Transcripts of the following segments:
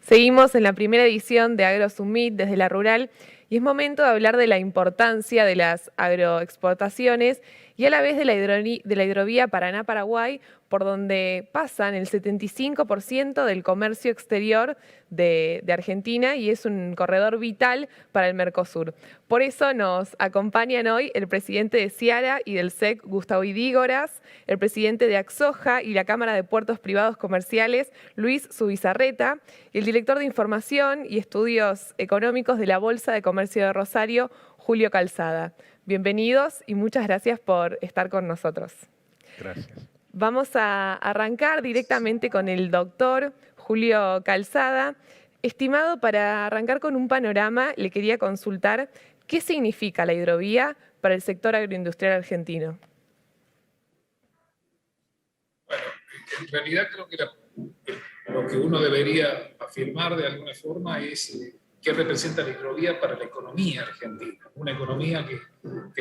Seguimos en la primera edición de AgroSummit desde la Rural y es momento de hablar de la importancia de las agroexportaciones y a la vez de la hidrovía Paraná-Paraguay, por donde pasan el 75% del comercio exterior de Argentina y es un corredor vital para el Mercosur. Por eso nos acompañan hoy el presidente de Ciara y del SEC, Gustavo Idígoras, el presidente de Axoja y la Cámara de Puertos Privados Comerciales, Luis Zubizarreta, y el director de Información y Estudios Económicos de la Bolsa de Comercio de Rosario, Julio Calzada. Bienvenidos y muchas gracias por estar con nosotros. Gracias. Vamos a arrancar directamente con el doctor Julio Calzada. Estimado, para arrancar con un panorama, le quería consultar qué significa la hidrovía para el sector agroindustrial argentino. Bueno, en realidad creo que lo que uno debería afirmar de alguna forma es qué representa la hidrovía para la economía argentina. Una economía que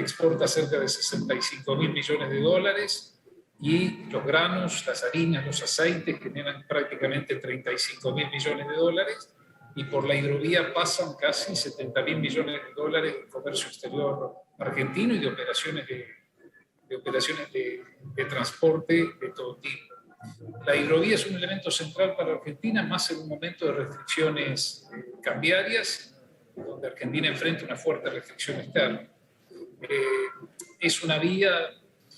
exporta cerca de 65.000 millones de dólares y los granos, las harinas, los aceites generan prácticamente 35.000 millones de dólares y por la hidrovía pasan casi 70.000 millones de dólares de comercio exterior argentino y de operaciones de transporte de todo tipo. La hidrovía es un elemento central para Argentina, más en un momento de restricciones cambiarias, donde Argentina enfrenta una fuerte restricción externa. Es una vía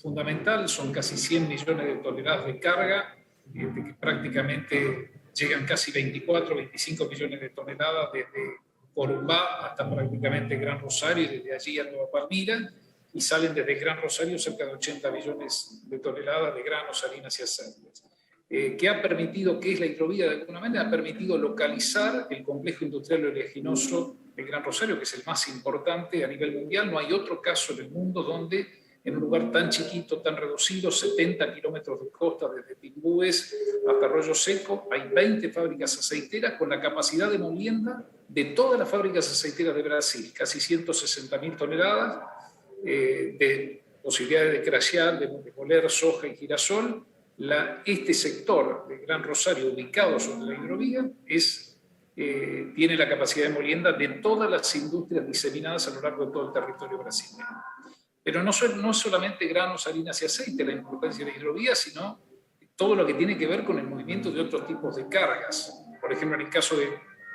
fundamental, son casi 100 millones de toneladas de carga, que prácticamente llegan casi 24, 25 millones de toneladas desde Corumbá hasta prácticamente Gran Rosario y desde allí a Nueva Palmira, y salen desde Gran Rosario cerca de 80 millones de toneladas de granos, harinas y aceites. ¿Qué ha permitido? ¿Qué es la hidrovía? De alguna manera ha permitido localizar el complejo industrial oleaginoso de Gran Rosario, que es el más importante a nivel mundial. No hay otro caso en el mundo donde en un lugar tan chiquito, tan reducido, 70 kilómetros de costa desde Pimbúes hasta Arroyo Seco, hay 20 fábricas aceiteras con la capacidad de molienda de todas las fábricas aceiteras de Brasil, casi 160.000 toneladas, de posibilidades de crashear, de moler soja y girasol. Este sector de Gran Rosario, ubicado sobre la hidrovía, tiene la capacidad de molienda de todas las industrias diseminadas a lo largo de todo el territorio brasileño. Pero no solamente granos, harinas y aceite la importancia de la hidrovía, sino todo lo que tiene que ver con el movimiento de otros tipos de cargas. Por ejemplo, en el caso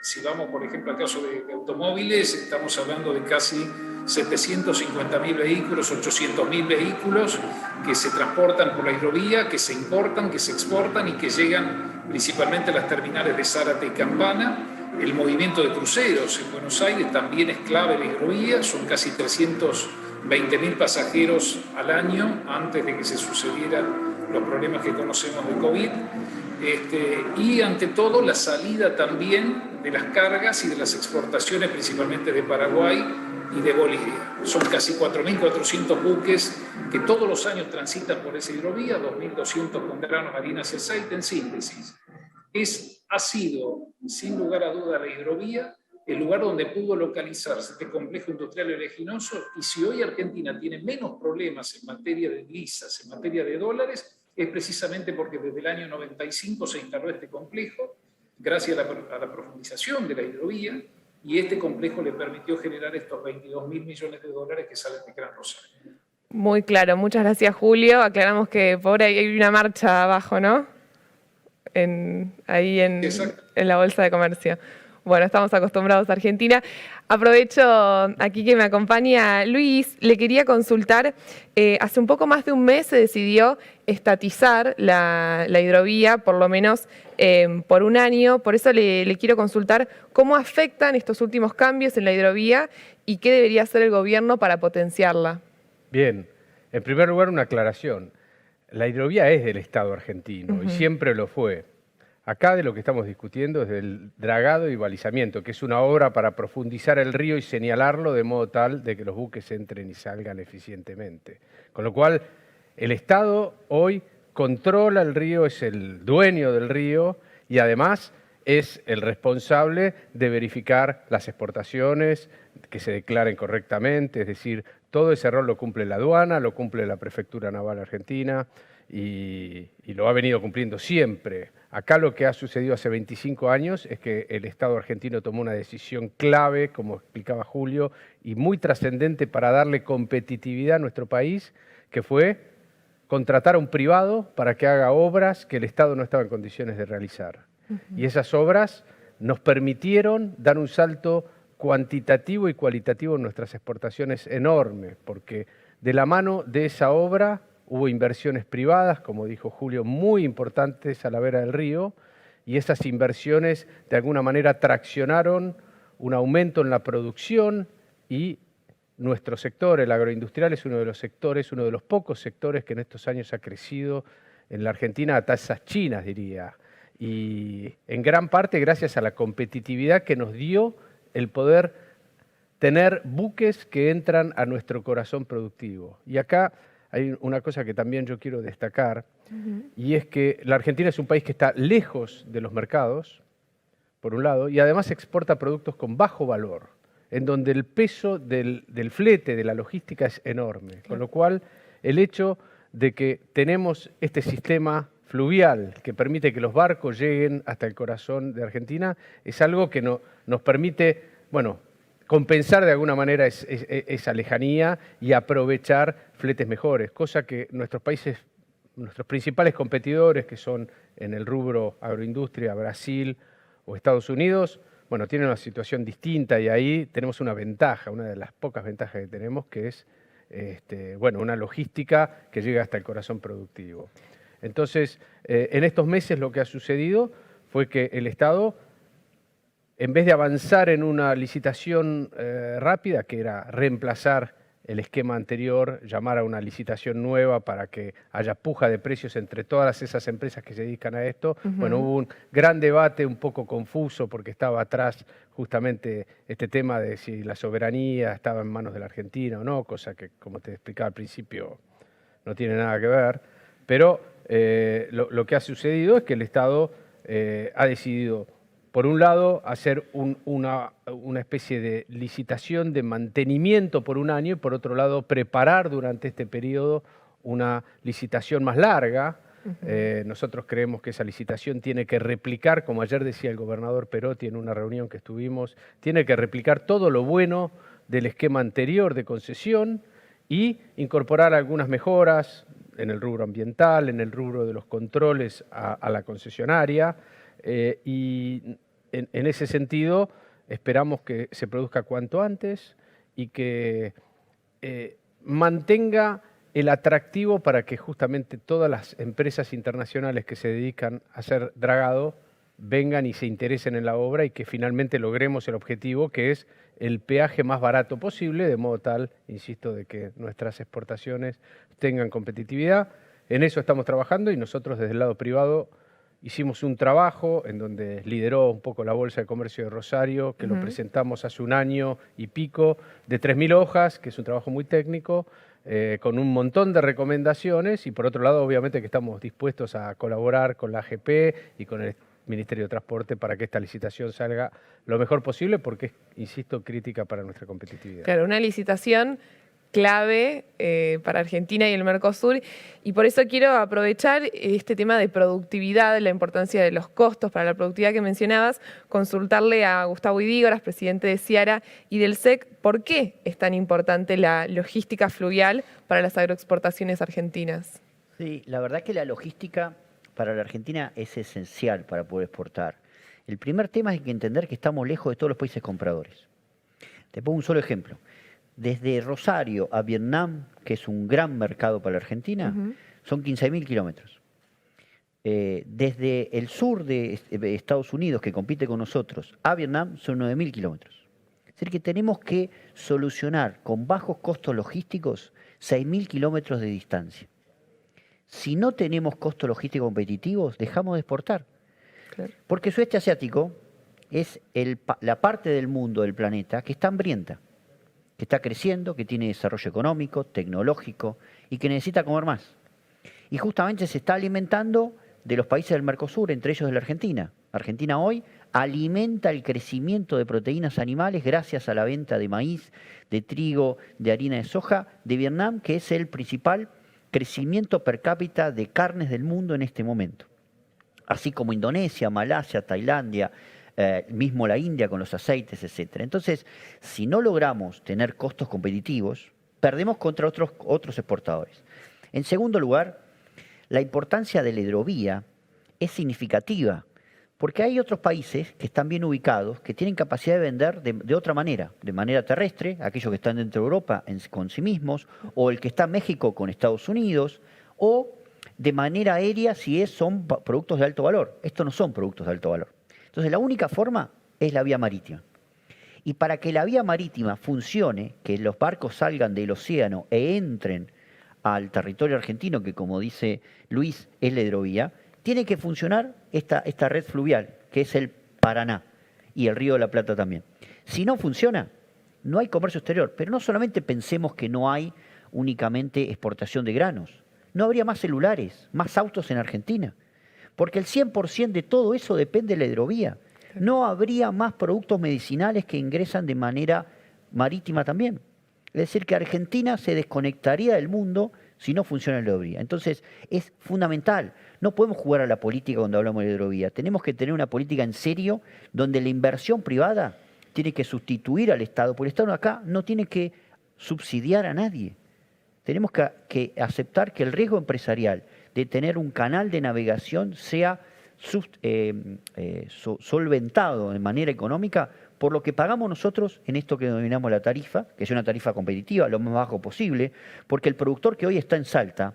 si vamos por ejemplo al caso de automóviles, estamos hablando de casi 750.000 vehículos, 800.000 vehículos que se transportan por la hidrovía, que se importan, que se exportan y que llegan principalmente a las terminales de Zárate y Campana. El movimiento de cruceros en Buenos Aires también es clave la hidrovía, son casi 320.000 pasajeros al año antes de que se sucedieran los problemas que conocemos de COVID. Y ante todo la salida también de las cargas y de las exportaciones principalmente de Paraguay y de Bolivia. Son casi 4.400 buques que todos los años transitan por esa hidrovía, 2.200 con granos, harinas y aceite. En síntesis, ha sido sin lugar a duda la hidrovía el lugar donde pudo localizarse este complejo industrial oleaginoso, y si hoy Argentina tiene menos problemas en materia de divisas, en materia de dólares, es precisamente porque desde el año 95 se instaló este complejo, gracias a la profundización de la hidrovía, y este complejo le permitió generar estos 22.000 millones de dólares que salen de Gran Rosario. Muy claro, muchas gracias, Julio. Aclaramos que por ahí hay una marcha abajo, ¿no? Ahí en la Bolsa de Comercio. Bueno, estamos acostumbrados a Argentina. Aprovecho aquí que me acompaña Luis. Le quería consultar, hace un poco más de un mes se decidió estatizar la hidrovía, por lo menos por un año. Por eso le quiero consultar cómo afectan estos últimos cambios en la hidrovía y qué debería hacer el gobierno para potenciarla. Bien, en primer lugar una aclaración. La hidrovía es del Estado argentino y siempre lo fue. Acá de lo que estamos discutiendo es del dragado y balizamiento, que es una obra para profundizar el río y señalarlo de modo tal de que los buques entren y salgan eficientemente. Con lo cual, el Estado hoy controla el río, es el dueño del río y además es el responsable de verificar las exportaciones, que se declaren correctamente, es decir, todo ese rol lo cumple la aduana, lo cumple la Prefectura Naval Argentina y lo ha venido cumpliendo siempre. Acá lo que ha sucedido hace 25 años es que el Estado argentino tomó una decisión clave, como explicaba Julio, y muy trascendente para darle competitividad a nuestro país, que fue contratar a un privado para que haga obras que el Estado no estaba en condiciones de realizar. Y esas obras nos permitieron dar un salto cuantitativo y cualitativo en nuestras exportaciones enorme, porque de la mano de esa obra hubo inversiones privadas, como dijo Julio, muy importantes a la vera del río, y esas inversiones de alguna manera traccionaron un aumento en la producción y nuestro sector, el agroindustrial, es uno de los sectores, uno de los pocos sectores que en estos años ha crecido en la Argentina a tasas chinas, diría. Y en gran parte gracias a la competitividad que nos dio el poder tener buques que entran a nuestro corazón productivo. Y acá hay una cosa que también yo quiero destacar, y es que la Argentina es un país que está lejos de los mercados, por un lado, y además exporta productos con bajo valor, en donde el peso del flete, de la logística, es enorme. Con lo cual, el hecho de que tenemos este sistema fluvial que permite que los barcos lleguen hasta el corazón de Argentina es algo que nos permite, bueno, compensar de alguna manera esa lejanía y aprovechar fletes mejores, cosa que nuestros países, nuestros principales competidores, que son en el rubro agroindustria, Brasil o Estados Unidos, bueno, tienen una situación distinta y ahí tenemos una ventaja, una de las pocas ventajas que tenemos, que es bueno, una logística que llega hasta el corazón productivo. Entonces, en estos meses lo que ha sucedido fue que el Estado, en vez de avanzar en una licitación rápida, que era reemplazar el esquema anterior, llamar a una licitación nueva para que haya puja de precios entre todas esas empresas que se dedican a esto, bueno, hubo un gran debate un poco confuso porque estaba atrás justamente este tema de si la soberanía estaba en manos de la Argentina o no, cosa que, como te explicaba al principio, no tiene nada que ver, pero lo que ha sucedido es que el Estado ha decidido, por un lado, hacer una especie de licitación de mantenimiento por un año y, por otro lado, preparar durante este periodo una licitación más larga. Nosotros creemos que esa licitación tiene que replicar, como ayer decía el gobernador Perotti en una reunión que estuvimos, tiene que replicar todo lo bueno del esquema anterior de concesión y incorporar algunas mejoras en el rubro ambiental, en el rubro de los controles a la concesionaria, y en ese sentido esperamos que se produzca cuanto antes y que mantenga el atractivo para que justamente todas las empresas internacionales que se dedican a hacer dragado vengan y se interesen en la obra y que finalmente logremos el objetivo, que es el peaje más barato posible, de modo tal, insisto, de que nuestras exportaciones tengan competitividad. En eso estamos trabajando y nosotros desde el lado privado hicimos un trabajo en donde lideró un poco la Bolsa de Comercio de Rosario, que lo presentamos hace un año y pico, de 3.000 hojas, que es un trabajo muy técnico, con un montón de recomendaciones y por otro lado, obviamente que estamos dispuestos a colaborar con la AGP y con el Ministerio de Transporte para que esta licitación salga lo mejor posible porque es, insisto, crítica para nuestra competitividad. Claro, una licitación clave para Argentina y el Mercosur, y por eso quiero aprovechar este tema de productividad, la importancia de los costos para la productividad que mencionabas, consultarle a Gustavo Idígoras, presidente de Ciara y del SEC, ¿por qué es tan importante la logística fluvial para las agroexportaciones argentinas? Sí, la verdad que la logística para la Argentina es esencial para poder exportar. El primer tema es que entender que estamos lejos de todos los países compradores. Te pongo un solo ejemplo. Desde Rosario a Vietnam, que es un gran mercado para la Argentina, son 15.000 kilómetros. Desde el sur de Estados Unidos, que compite con nosotros, a Vietnam son 9.000 kilómetros. Es decir, que tenemos que solucionar con bajos costos logísticos 6.000 kilómetros de distancia. Si no tenemos costos logísticos competitivos, dejamos de exportar. Claro. Porque el sudeste asiático es la parte del mundo, del planeta, que está hambrienta, que está creciendo, que tiene desarrollo económico, tecnológico y que necesita comer más. Y justamente se está alimentando de los países del Mercosur, entre ellos de la Argentina. Argentina hoy alimenta el crecimiento de proteínas animales gracias a la venta de maíz, de trigo, de harina de soja de Vietnam, que es el principal crecimiento per cápita de carnes del mundo en este momento. Así como Indonesia, Malasia, Tailandia, mismo la India con los aceites, etc. Entonces, si no logramos tener costos competitivos, perdemos contra otros exportadores. En segundo lugar, la importancia de la hidrovía es significativa, porque hay otros países que están bien ubicados, que tienen capacidad de vender de otra manera, de manera terrestre, aquellos que están dentro de Europa con sí mismos, o el que está en México con Estados Unidos, o de manera aérea si son productos de alto valor. Estos no son productos de alto valor. Entonces, la única forma es la vía marítima. Y para que la vía marítima funcione, que los barcos salgan del océano e entren al territorio argentino, que como dice Luis, es la hidrovía, tiene que funcionar esta red fluvial, que es el Paraná y el Río de la Plata también. Si no funciona, no hay comercio exterior. Pero no solamente pensemos que no hay únicamente exportación de granos. No habría más celulares, más autos en Argentina. Porque el 100% de todo eso depende de la hidrovía. No habría más productos medicinales que ingresan de manera marítima también. Es decir, que Argentina se desconectaría del mundo si no funciona la hidrovía. Entonces, es fundamental. No podemos jugar a la política cuando hablamos de hidrovía. Tenemos que tener una política en serio donde la inversión privada tiene que sustituir al Estado, porque el Estado acá no tiene que subsidiar a nadie. Tenemos que aceptar que el riesgo empresarial de tener un canal de navegación sea solventado de manera económica por lo que pagamos nosotros en esto que denominamos la tarifa, que es una tarifa competitiva, lo más bajo posible, porque el productor que hoy está en Salta,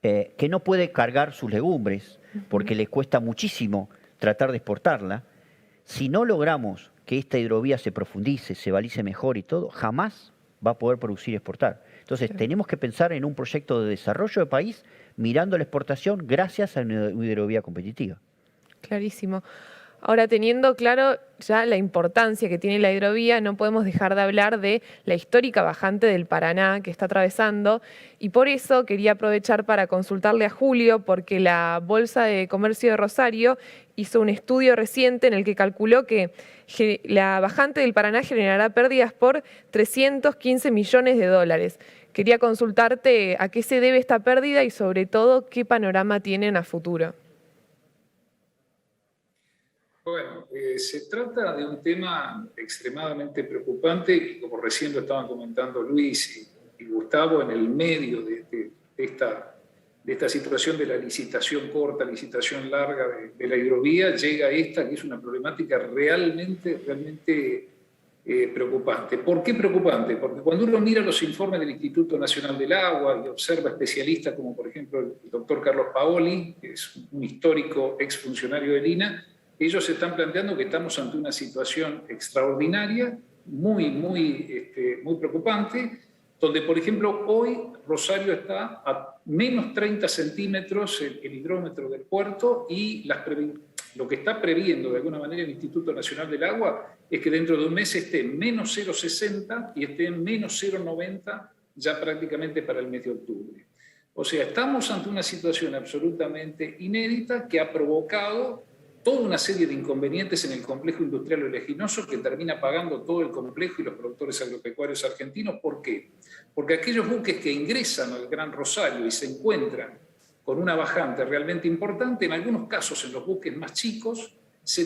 que no puede cargar sus legumbres, porque le cuesta muchísimo tratar de exportarla, si no logramos que esta hidrovía se profundice, se balice mejor y todo, jamás va a poder producir y exportar. Entonces, tenemos que pensar en un proyecto de desarrollo de país mirando la exportación gracias a una hidrovía competitiva. Clarísimo. Ahora, teniendo claro ya la importancia que tiene la hidrovía, no podemos dejar de hablar de la histórica bajante del Paraná que está atravesando, y por eso quería aprovechar para consultarle a Julio, porque la Bolsa de Comercio de Rosario hizo un estudio reciente en el que calculó que la bajante del Paraná generará pérdidas por 315 millones de dólares. Quería consultarte a qué se debe esta pérdida y sobre todo qué panorama tienen a futuro. Bueno, se trata de un tema extremadamente preocupante y como recién lo estaban comentando Luis y Gustavo, en el medio de esta situación de la licitación corta, licitación larga de la hidrovía, llega esta que es una problemática realmente preocupante. ¿Por qué preocupante? Porque cuando uno mira los informes del Instituto Nacional del Agua y observa especialistas como por ejemplo el doctor Carlos Paoli, que es un histórico exfuncionario del INA, ellos están planteando que estamos ante una situación extraordinaria, muy preocupante, donde, por ejemplo, hoy Rosario está a menos 30 centímetros el hidrómetro del puerto y lo que está previendo de alguna manera el Instituto Nacional del Agua es que dentro de un mes esté en menos 0,60 y esté en menos 0,90 ya prácticamente para el mes de octubre. O sea, estamos ante una situación absolutamente inédita que ha provocado toda una serie de inconvenientes en el complejo industrial oleaginoso que termina pagando todo el complejo y los productores agropecuarios argentinos. ¿Por qué? Porque aquellos buques que ingresan al Gran Rosario y se encuentran con una bajante realmente importante, en algunos casos en los buques más chicos,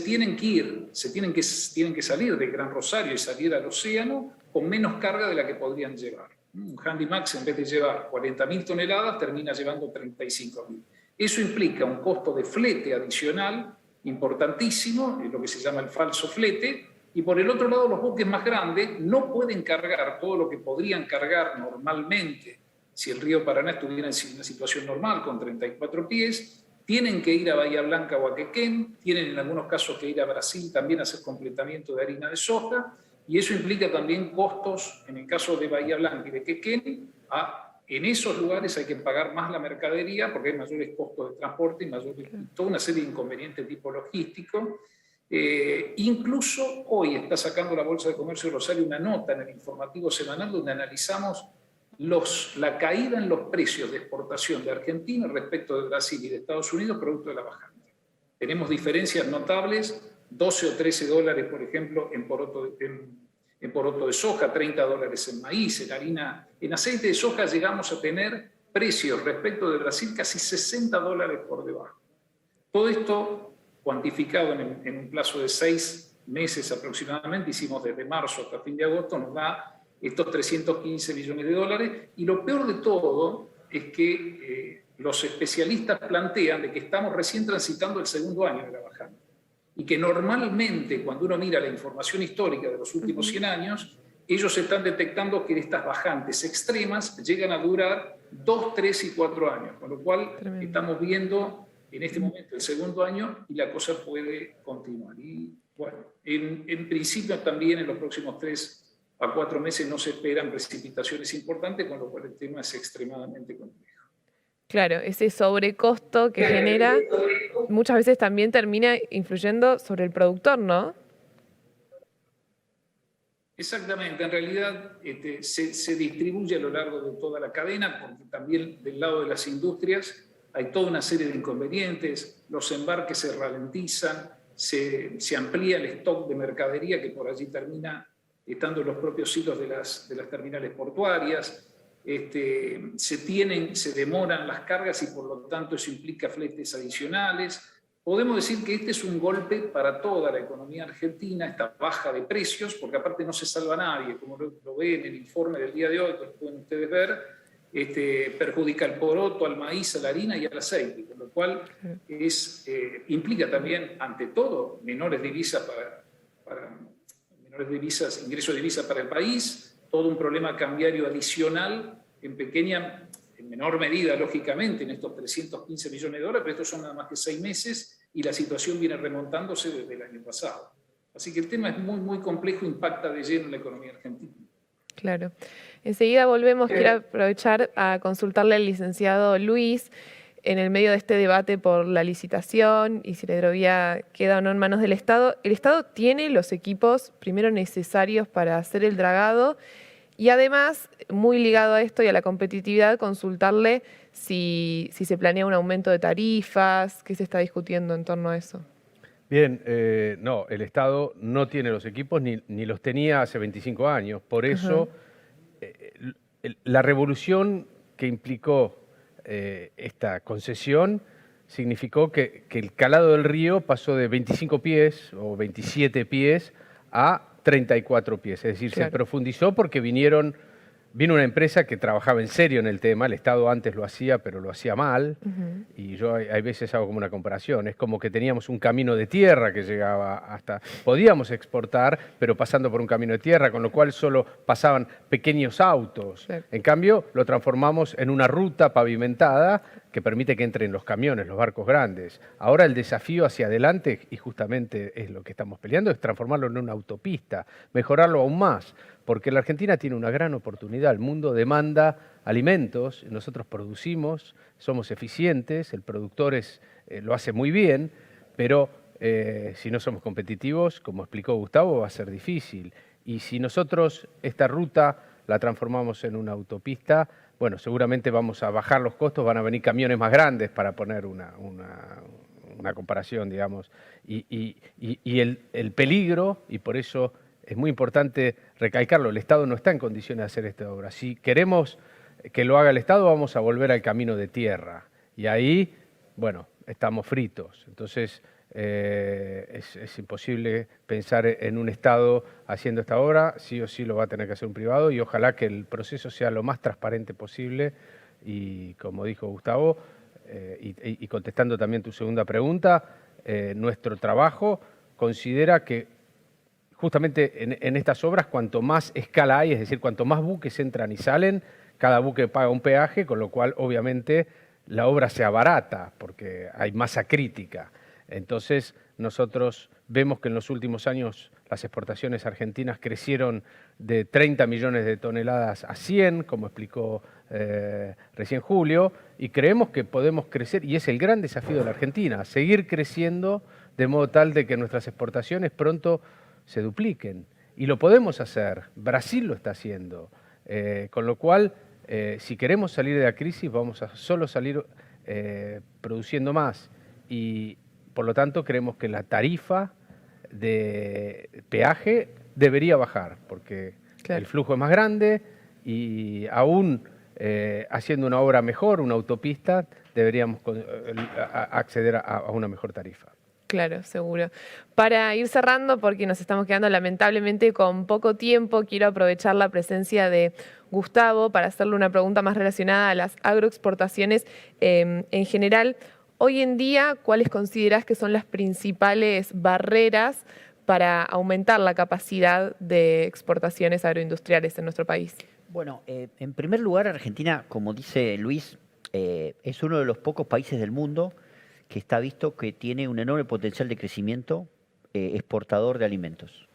tienen que salir del Gran Rosario y salir al océano con menos carga de la que podrían llevar. Un Handymax, en vez de llevar 40.000 toneladas, termina llevando 35.000. Eso implica un costo de flete adicional importantísimo, lo que se llama el falso flete, y por el otro lado los buques más grandes no pueden cargar todo lo que podrían cargar normalmente si el río Paraná estuviera en una situación normal con 34 pies, tienen que ir a Bahía Blanca o a Quequén, tienen en algunos casos que ir a Brasil también a hacer completamiento de harina de soja, y eso implica también costos, en el caso de Bahía Blanca y de Quequén, en esos lugares hay que pagar más la mercadería porque hay mayores costos de transporte y toda una serie de inconvenientes tipo logístico. Incluso hoy está sacando la Bolsa de Comercio de Rosario una nota en el informativo semanal donde analizamos la caída en los precios de exportación de Argentina respecto de Brasil y de Estados Unidos producto de la bajante. Tenemos diferencias notables, 12 o 13 dólares, por ejemplo, en poroto de soja, 30 dólares en maíz, en harina. En aceite de soja llegamos a tener precios respecto de Brasil casi 60 dólares por debajo. Todo esto cuantificado en un plazo de 6 meses aproximadamente, hicimos desde marzo hasta fin de agosto, nos da estos 315 millones de dólares. Y lo peor de todo es que los especialistas plantean de que estamos recién transitando el segundo año de la bajada. Y que normalmente, cuando uno mira la información histórica de los últimos 100 años, ellos están detectando que estas bajantes extremas llegan a durar 2, 3 y 4 años. Con lo cual, estamos viendo en este momento el segundo año y la cosa puede continuar. Y bueno, en principio también en los próximos 3 a 4 meses no se esperan precipitaciones importantes, con lo cual el tema es extremadamente complejo. Claro, ese sobrecosto que genera muchas veces también termina influyendo sobre el productor, ¿no? Exactamente, en realidad se distribuye a lo largo de toda la cadena, porque también del lado de las industrias hay toda una serie de inconvenientes, los embarques se ralentizan, se amplía el stock de mercadería que por allí termina estando en los propios hilos de las terminales portuarias, se demoran las cargas y por lo tanto eso implica fletes adicionales. Podemos decir que este es un golpe para toda la economía argentina, esta baja de precios, porque aparte no se salva a nadie, como lo ven en el informe del día de hoy, que lo pueden ustedes ver, perjudica al poroto, al maíz, a la harina y al aceite, con lo cual implica también, ante todo, menores divisas ingresos de divisas para el país, todo un problema cambiario adicional en menor medida, lógicamente, en estos 315 millones de dólares, pero estos son nada más que 6 meses y la situación viene remontándose desde el año pasado. Así que el tema es muy, muy complejo, impacta de lleno en la economía argentina. Claro. Enseguida volvemos. Quiero aprovechar a consultarle al licenciado Luis en el medio de este debate por la licitación y si la hidrovía queda o no en manos del Estado. ¿El Estado tiene los equipos primero necesarios para hacer el dragado? Y además, muy ligado a esto y a la competitividad, consultarle si se planea un aumento de tarifas, qué se está discutiendo en torno a eso. Bien, no, el Estado no tiene los equipos ni los tenía hace 25 años. Por eso, la revolución que implicó esta concesión significó que el calado del río pasó de 25 pies o 27 pies a 34 pies. Es decir, se profundizó porque vino una empresa que trabajaba en serio en el tema. El Estado antes lo hacía, pero lo hacía mal. Y yo hay veces hago como una comparación. Es como que teníamos un camino de tierra que llegaba hasta... Podíamos exportar, pero pasando por un camino de tierra, con lo cual solo pasaban pequeños autos. En cambio, lo transformamos en una ruta pavimentada que permite que entren los camiones, los barcos grandes. Ahora el desafío hacia adelante, y justamente es lo que estamos peleando, es transformarlo en una autopista, mejorarlo aún más. Porque la Argentina tiene una gran oportunidad. El mundo demanda alimentos, nosotros producimos, somos eficientes, el productor lo hace muy bien, pero si no somos competitivos, como explicó Gustavo, va a ser difícil. Y si nosotros esta ruta la transformamos en una autopista, bueno, seguramente vamos a bajar los costos, van a venir camiones más grandes para poner una comparación, digamos. Y el peligro, y por eso es muy importante recalcarlo, el Estado no está en condiciones de hacer esta obra. Si queremos que lo haga el Estado, vamos a volver al camino de tierra. Y ahí, bueno, estamos fritos. Entonces, es imposible pensar en un Estado haciendo esta obra, sí o sí lo va a tener que hacer un privado y ojalá que el proceso sea lo más transparente posible. Y como dijo Gustavo, y contestando también tu segunda pregunta, nuestro trabajo considera que justamente en estas obras, cuanto más escala hay, es decir, cuanto más buques entran y salen, cada buque paga un peaje, con lo cual, obviamente, la obra se abarata, porque hay masa crítica. Entonces, nosotros vemos que en los últimos años las exportaciones argentinas crecieron de 30 millones de toneladas a 100, como explicó recién Julio, y creemos que podemos crecer, y es el gran desafío de la Argentina, seguir creciendo de modo tal de que nuestras exportaciones pronto se dupliquen. Y lo podemos hacer. Brasil lo está haciendo. Con lo cual, si queremos salir de la crisis, vamos a solo salir produciendo más. Y por lo tanto, creemos que la tarifa de peaje debería bajar, porque Claro. el flujo es más grande y aún haciendo una obra mejor, una autopista, deberíamos acceder a una mejor tarifa. Claro, seguro. Para ir cerrando, porque nos estamos quedando lamentablemente con poco tiempo, quiero aprovechar la presencia de Gustavo para hacerle una pregunta más relacionada a las agroexportaciones en general. Hoy en día, ¿cuáles considerás que son las principales barreras para aumentar la capacidad de exportaciones agroindustriales en nuestro país? Bueno, en primer lugar, Argentina, como dice Luis, es uno de los pocos países del mundo que está visto que tiene un enorme potencial de crecimiento exportador de alimentos.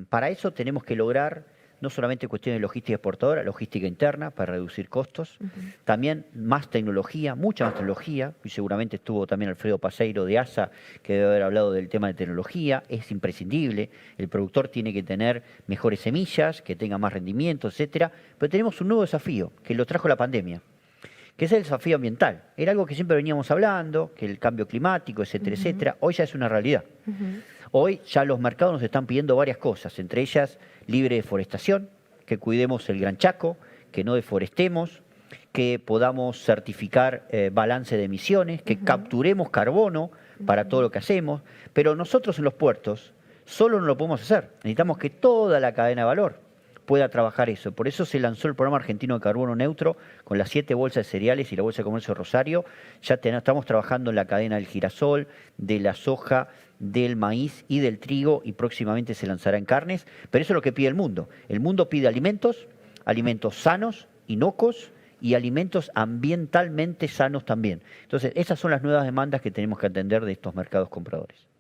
Para eso tenemos que lograr no solamente cuestiones de logística exportadora, logística interna para reducir costos, también más tecnología, mucha más tecnología, y seguramente estuvo también Alfredo Paseiro de ASA, que debe haber hablado del tema de tecnología, es imprescindible, el productor tiene que tener mejores semillas, que tenga más rendimiento, etcétera, pero tenemos un nuevo desafío, que lo trajo la pandemia, que es el desafío ambiental. Era algo que siempre veníamos hablando, que el cambio climático, etcétera, etcétera, hoy ya es una realidad. Hoy ya los mercados nos están pidiendo varias cosas, entre ellas libre deforestación, que cuidemos el Gran Chaco, que no deforestemos, que podamos certificar balance de emisiones, que capturemos carbono para todo lo que hacemos, pero nosotros en los puertos solo no lo podemos hacer. Necesitamos que toda la cadena de valor pueda trabajar eso. Por eso se lanzó el programa argentino de carbono neutro con las 7 bolsas de cereales y la bolsa de comercio de Rosario. Ya estamos trabajando en la cadena del girasol, de la soja, del maíz y del trigo y próximamente se lanzará en carnes. Pero eso es lo que pide el mundo. El mundo pide alimentos, alimentos sanos, inocuos y alimentos ambientalmente sanos también. Entonces, esas son las nuevas demandas que tenemos que atender de estos mercados compradores.